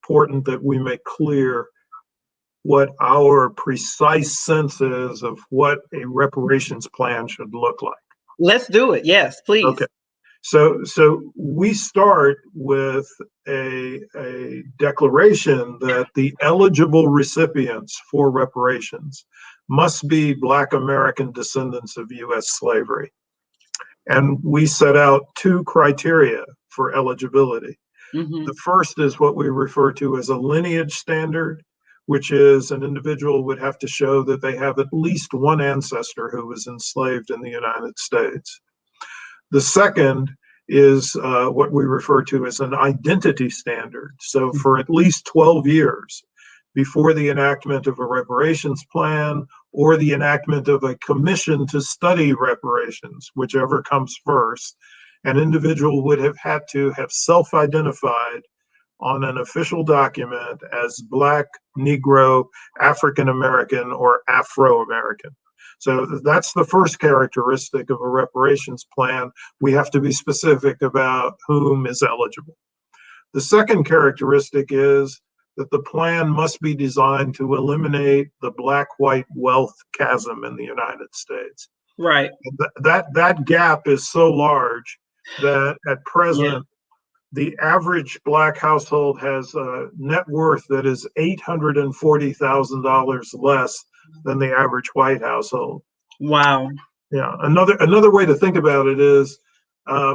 important that we make clear what our precise sense is of what a reparations plan should look like. Let's do it. Yes, please. Okay. So we start with a declaration that the eligible recipients for reparations must be Black American descendants of U.S. slavery. And we set out two criteria for eligibility. Mm-hmm. The first is what we refer to as a lineage standard, which is an individual would have to show that they have at least one ancestor who was enslaved in the United States. The second is what we refer to as an identity standard. So for at least 12 years before the enactment of a reparations plan or the enactment of a commission to study reparations, whichever comes first, an individual would have had to have self-identified on an official document as Black, Negro, African American, or Afro American. So that's the first characteristic of a reparations plan. We have to be specific about whom is eligible. The second characteristic is that the plan must be designed to eliminate the Black-white wealth chasm in the United States. Right. That gap is so large that at present, the average Black household has a net worth that is $840,000 less than the average white household. Wow. Yeah. Another way to think about it is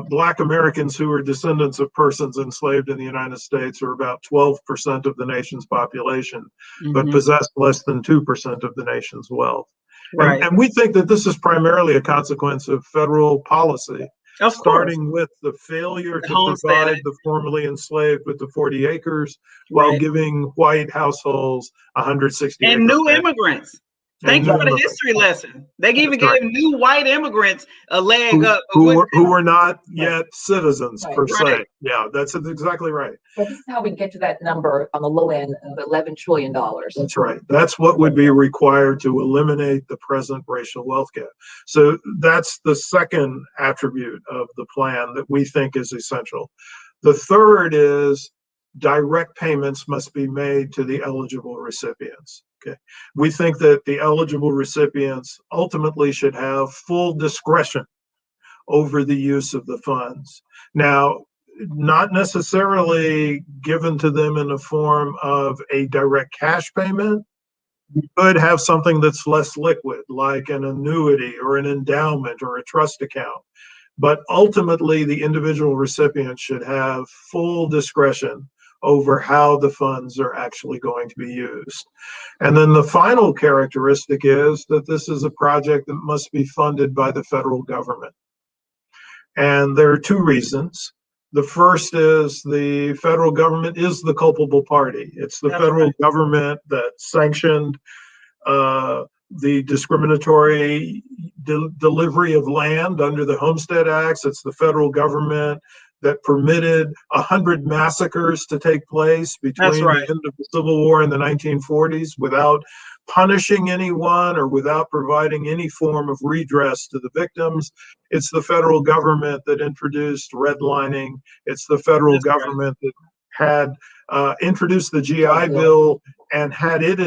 Black Americans who are descendants of persons enslaved in the United States are about 12% of the nation's population, but possess less than 2% of the nation's wealth. Right. And we think that this is primarily a consequence of federal policy. Starting with the failure to provide the formerly enslaved with the 40 acres while giving white households 160 acres. And new immigrants. Thank you for the history lesson. They even gave new white immigrants a leg up. Who were not yet citizens per se. Yeah, that's exactly right. But this is how we get to that number on the low end of $11 trillion. That's right. That's what would be required to eliminate the present racial wealth gap. So that's the second attribute of the plan that we think is essential. The third is direct payments must be made to the eligible recipients. Okay. We think that the eligible recipients ultimately should have full discretion over the use of the funds. Now, not necessarily given to them in the form of a direct cash payment. You could have something that's less liquid, like an annuity or an endowment or a trust account. But ultimately, the individual recipient should have full discretion over how the funds are actually going to be used. And then the final characteristic is that this is a project that must be funded by the federal government. And there are two reasons. The first is the federal government is the culpable party. It's the federal government that sanctioned the discriminatory delivery of land under the Homestead Acts. It's the federal government that permitted 100 massacres to take place between the end of the Civil War and the 1940s without punishing anyone or without providing any form of redress to the victims. It's the federal government that introduced redlining. It's the federal government that had introduced the GI Bill and had it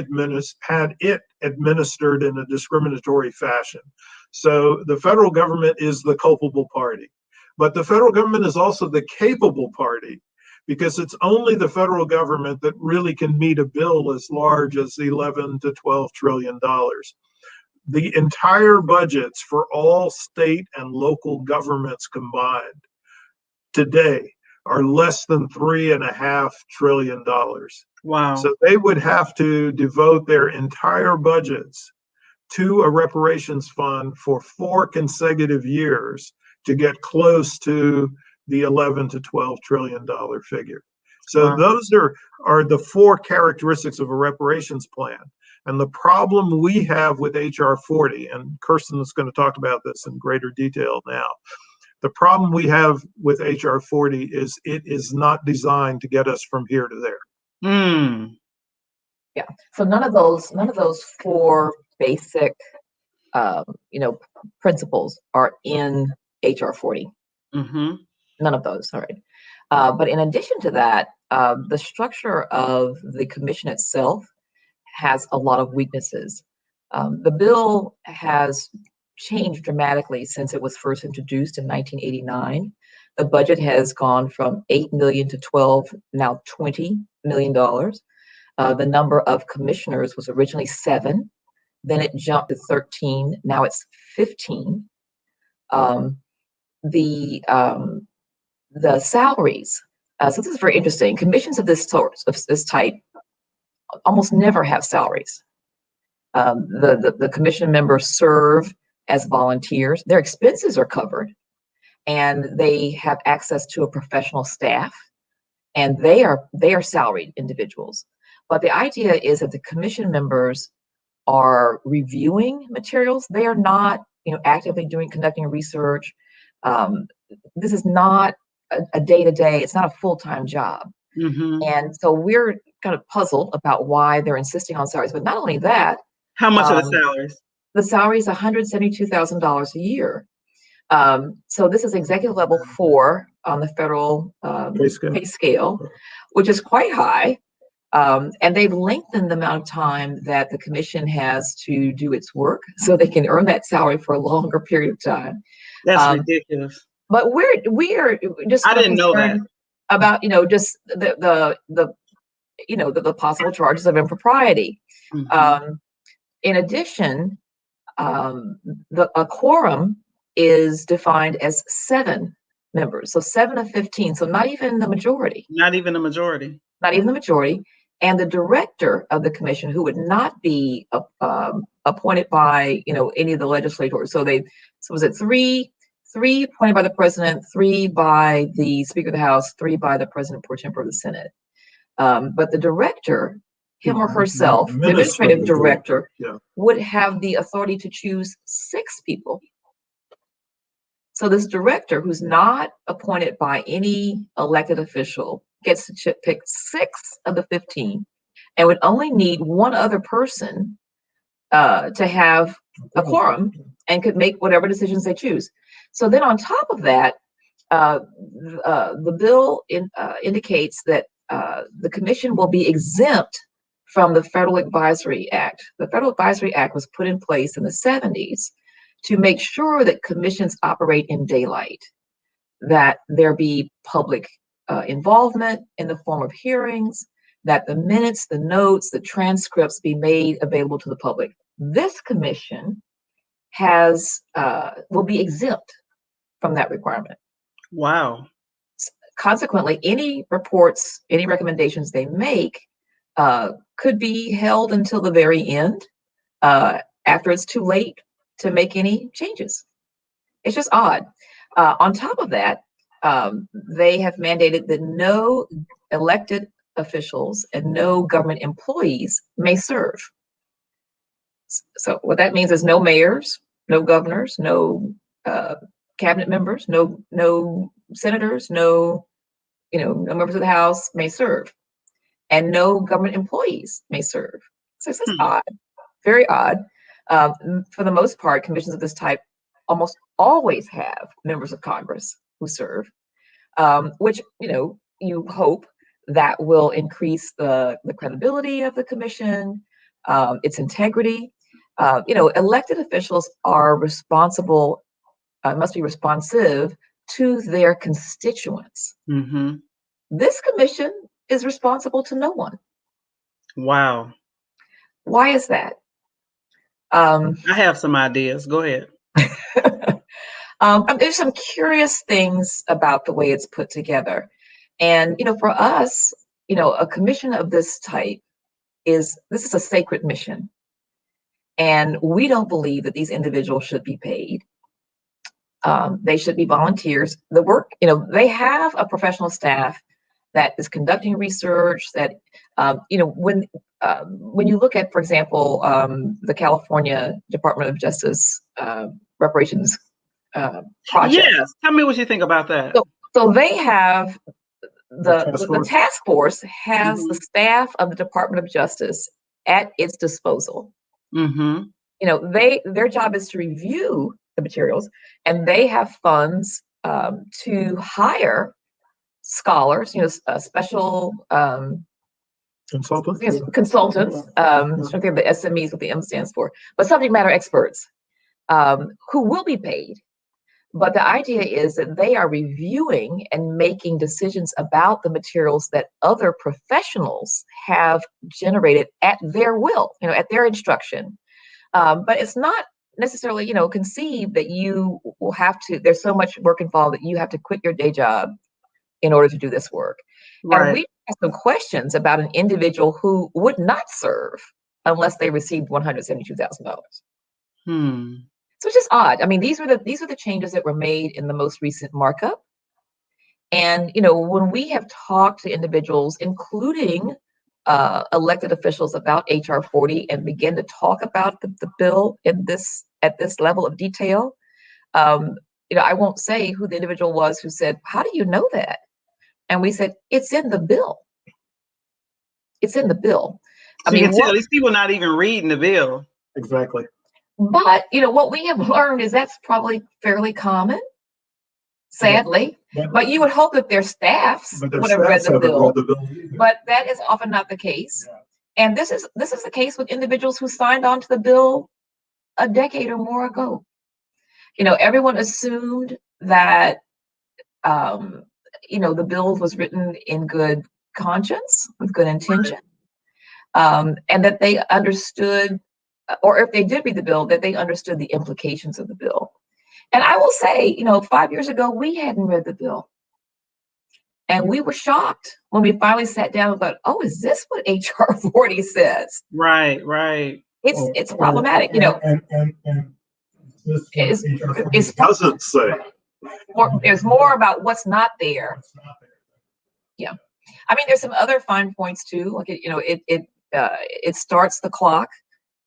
administered in a discriminatory fashion. So the federal government is the culpable party. But the federal government is also the capable party, because it's only the federal government that really can meet a bill as large as $11 to $12 trillion. The entire budgets for all state and local governments combined today are less than $3.5 trillion. Wow. So they would have to devote their entire budgets to a reparations fund for 4 consecutive years to get close to the $11 to $12 trillion figure. So those are the 4 characteristics of a reparations plan. And the problem we have with HR 40, and Kirsten is going to talk about this in greater detail now, the problem we have with HR 40 is it is not designed to get us from here to there. Yeah. So none of those 4 basic, principles are in HR 40. None of those. All right. But in addition to that, the structure of the commission itself has a lot of weaknesses. The bill has changed dramatically since it was first introduced in 1989. The budget has gone from 8 million to 12, now $20 million. The number of commissioners was originally 7, then it jumped to 13, now it's 15. The salaries. So this is very interesting. Commissions of this sort, of this type, almost never have salaries. The commission members serve as volunteers. Their expenses are covered, and they have access to a professional staff, and they are salaried individuals. But the idea is that the commission members are reviewing materials. They are not, actively conducting research. This is not a day-to-day. It's not a full-time job. Mm-hmm. And so we're kind of puzzled about why they're insisting on salaries. But not only that, how much are the salaries? The salary is $172,000 a year. So this is executive level 4 on the federal pay scale, which is quite high. And they've lengthened the amount of time that the commission has to do its work so they can earn that salary for a longer period of time. That's ridiculous. But we are just I didn't know that about just the possible charges of impropriety. Mm-hmm. In addition, a quorum is defined as 7 members, so 7 of 15, so not even the majority. Not even the majority. Not even the majority. And the director of the commission, who would not be appointed by any of the legislators. So was it 3 appointed by the president, 3 by the Speaker of the House, 3 by the president pro tempore of the Senate. But the director, him or herself, the administrative director, would have the authority to choose 6 people. So this director, who's not appointed by any elected official, gets to pick 6 of the 15 and would only need one other person to have a quorum and could make whatever decisions they choose. So then on top of that, the bill indicates that the commission will be exempt from the Federal Advisory Act. The Federal Advisory Act was put in place in the 70s to make sure that commissions operate in daylight, that there be public involvement in the form of hearings, that the minutes, the notes, the transcripts be made available to the public. This commission will be exempt from that requirement. Wow. Consequently, any reports, any recommendations they make could be held until the very end, after it's too late to make any changes. It's just odd. On top of that, they have mandated that no elected officials and no government employees may serve. So what that means is no mayors, no governors, no cabinet members, no senators, no members of the House may serve, and no government employees may serve. So it's odd, very odd. For the most part, commissions of this type almost always have members of Congress who serve, which you hope that will increase the credibility of the commission, its integrity. Elected officials are responsible, must be responsive to their constituents. Mm-hmm. This commission is responsible to no one. Wow. Why is that? I have some ideas. Go ahead. There's some curious things about the way it's put together. And, for us, a commission of this type this is a sacred mission. And we don't believe that these individuals should be paid. They should be volunteers. The work, they have a professional staff that is conducting research that, when you look at, for example, the California Department of Justice Reparations project. Yes, tell me what you think about that. So they have the task force has the staff of the Department of Justice at its disposal. Mm-hmm. Their job is to review the materials, and they have funds to hire scholars, special Consultant? consultants, strictly the SMEs, what the M stands for, but subject matter experts who will be paid. But the idea is that they are reviewing and making decisions about the materials that other professionals have generated at their will, at their instruction. But it's not necessarily, conceived that you will have to, there's so much work involved that you have to quit your day job in order to do this work. Right. And we asked some questions about an individual who would not serve unless they received $172,000. So it's just odd. I mean, these are the changes that were made in the most recent markup. And when we have talked to individuals, including elected officials, about HR 40 and begin to talk about the bill at this level of detail, I won't say who the individual was who said, "How do you know that?" And we said, "It's in the bill. It's in the bill." So you can tell these people not even reading the bill. Exactly. But what we have learned is that's probably fairly common, sadly. But you would hope that their staffs would have read the bill. But that is often not the case. Yeah. And this is the case with individuals who signed on to the bill a decade or more ago. Everyone assumed that the bill was written in good conscience, with good intention, and that they understood, or if they did read the bill, that they understood the implications of the bill. And I will say, 5 years ago, we hadn't read the bill. And we were shocked when we finally sat down and thought, oh, is this what HR 40 says? Right. It's problematic, And it doesn't say. There's more about what's not there. Yeah. I mean, there's some other fine points too. Like, it starts the clock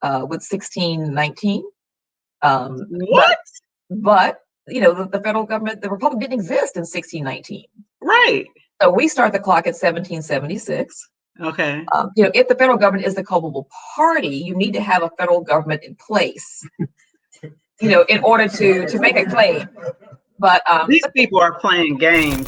with 1619. What? But the federal government, the republic didn't exist in 1619. Right. So we start the clock at 1776. Okay. If the federal government is the culpable party, you need to have a federal government in place, in order to make a claim. But these people are playing games.